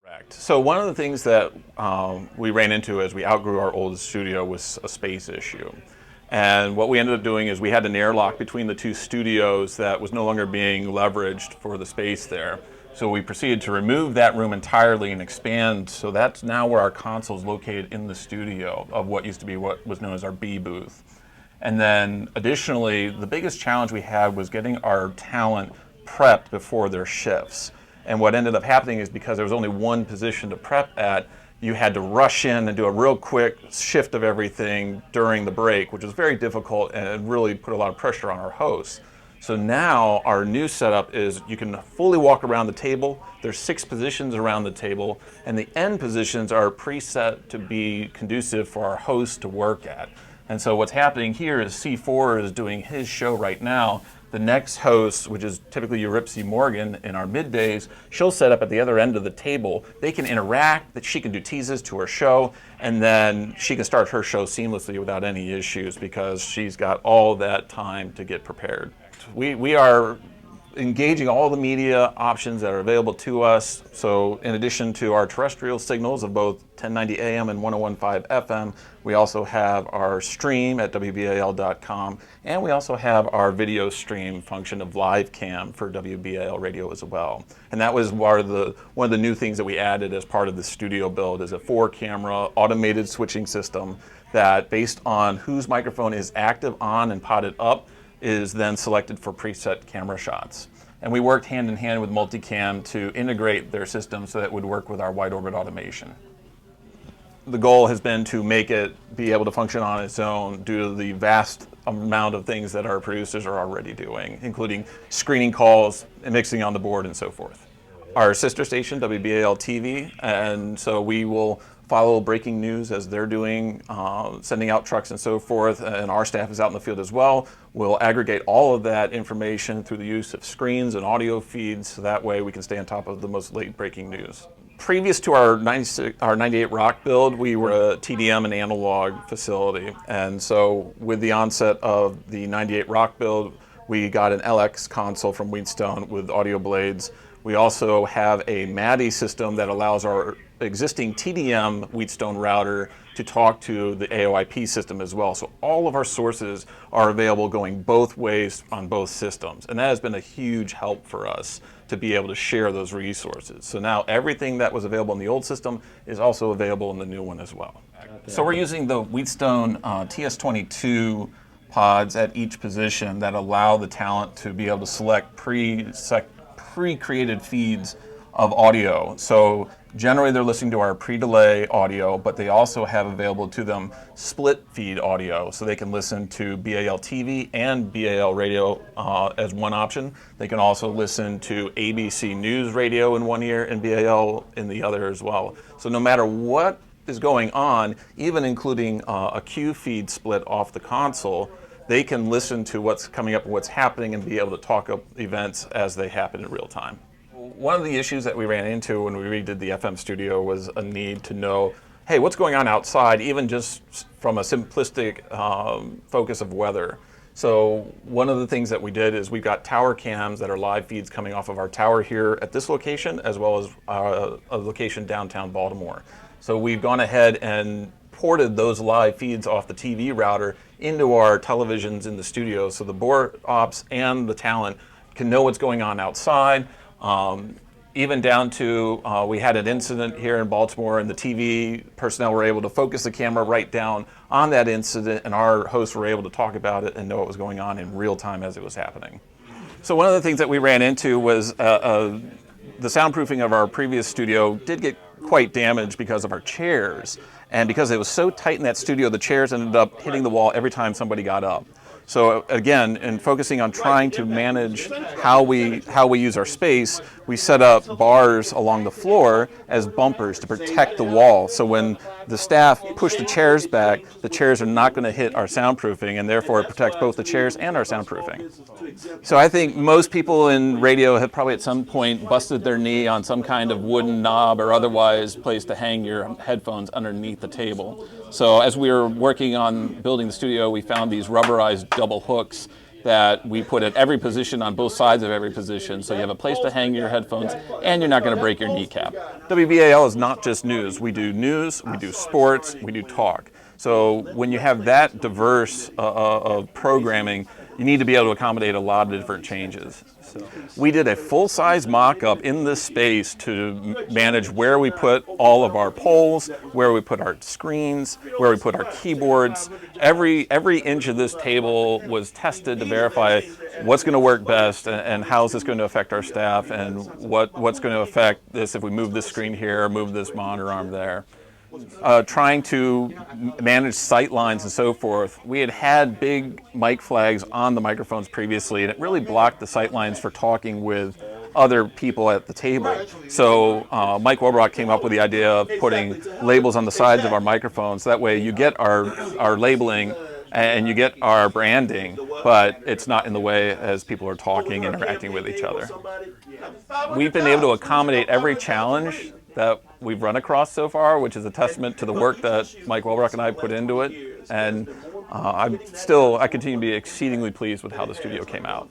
Correct. So one of the things that we ran into as we outgrew our old studio was a space issue. And what we ended up doing is we had an airlock between the two studios that was no longer being leveraged for the space there. So we proceeded to remove that room entirely and expand. So that's now where our console is located in the studio of what used to be what was known as our B booth. And then additionally, the biggest challenge we had was getting our talent prepped before their shifts. And what ended up happening is because there was only one position to prep at, you had to rush in and do a real quick shift of everything during the break, which was very difficult and really put a lot of pressure on our hosts. So now our new setup is you can fully walk around the table. There's 6 positions around the table, and the end positions are preset to be conducive for our host to work at. And so what's happening here is C4 is doing his show right now. The next host, which is typically Eurypsy Morgan in our middays, she'll set up at the other end of the table. They can interact, that she can do teases to her show, and then she can start her show seamlessly without any issues because she's got all that time to get prepared. We are engaging all the media options that are available to us. So in addition to our terrestrial signals of both 1090 AM and 101.5 FM, we also have our stream at WBAL.com, and we also have our video stream function of live cam for WBAL radio as well. And that was one of the new things that we added as part of the studio build is a 4-camera automated switching system that, based on whose microphone is active on and potted up, is then selected for preset camera shots. And we worked hand in hand with Multicam to integrate their system so that it would work with our wide orbit automation. The goal has been to make it be able to function on its own due to the vast amount of things that our producers are already doing, including screening calls, and mixing on the board, and so forth. Our sister station, WBAL TV, and so we will follow breaking news as they're doing, sending out trucks and so forth, and our staff is out in the field as well. We'll aggregate all of that information through the use of screens and audio feeds, so that way we can stay on top of the most late breaking news. Previous to our 98 Rock build, we were a TDM and analog facility, and so with the onset of the 98 Rock build, we got an LX console from Wheatstone with audio blades. We also have a MADI system that allows our existing TDM Wheatstone router to talk to the AOIP system as well. So all of our sources are available going both ways on both systems. And that has been a huge help for us to be able to share those resources. So now everything that was available in the old system is also available in the new one as well. So we're using the Wheatstone TS22 pods at each position that allow the talent to be able to select pre-created feeds of audio. So generally they're listening to our pre-delay audio, but they also have available to them split feed audio, so they can listen to BAL TV and BAL radio as one option. They can also listen to ABC News radio in one ear and BAL in the other as well. So no matter what is going on, even including a Q feed split off the console, they can listen to what's coming up and what's happening and be able to talk up events as they happen in real time. One of the issues that we ran into when we redid the FM studio was a need to know, hey, what's going on outside, even just from a simplistic focus of weather. So one of the things that we did is we've got tower cams that are live feeds coming off of our tower here at this location, as well as a location downtown Baltimore. So we've gone ahead and ported those live feeds off the TV router into our televisions in the studio, so the board ops and the talent can know what's going on outside. Even down to, we had an incident here in Baltimore, and the TV personnel were able to focus the camera right down on that incident, and our hosts were able to talk about it and know what was going on in real time as it was happening. So one of the things that we ran into was the soundproofing of our previous studio did get quite damaged because of our chairs. And because it was so tight in that studio, the chairs ended up hitting the wall every time somebody got up. So again, in focusing on trying to manage how we use our space, we set up bars along the floor as bumpers to protect the wall. So when the staff push the chairs back, the chairs are not going to hit our soundproofing, and therefore it protects both the chairs and our soundproofing. So I think most people in radio have probably at some point busted their knee on some kind of wooden knob or otherwise place to hang your headphones underneath the table. So as we were working on building the studio, we found these rubberized double hooks that we put at every position on both sides of every position, so you have a place to hang your headphones and you're not going to break your kneecap. WBAL is not just news, we do sports, we do talk. So when you have that diverse of programming, you need to be able to accommodate a lot of different changes. So we did a full-size mock-up in this space to manage where we put all of our poles, where we put our screens, where we put our keyboards. Every inch of this table was tested to verify what's going to work best and how is this going to affect our staff and what's going to affect this if we move this screen here or move this monitor arm there. Trying to manage sight lines and so forth, we had big mic flags on the microphones previously, and it really blocked the sight lines for talking with other people at the table. So Mike Wellbrock came up with the idea of putting labels on the sides of our microphones. That way you get our labeling and you get our branding, but it's not in the way as people are talking and interacting with each other. We've been able to accommodate every challenge that we've run across so far, which is a testament to the work that Mike Wellbrock and I put into it. And I continue to be exceedingly pleased with how the studio came out.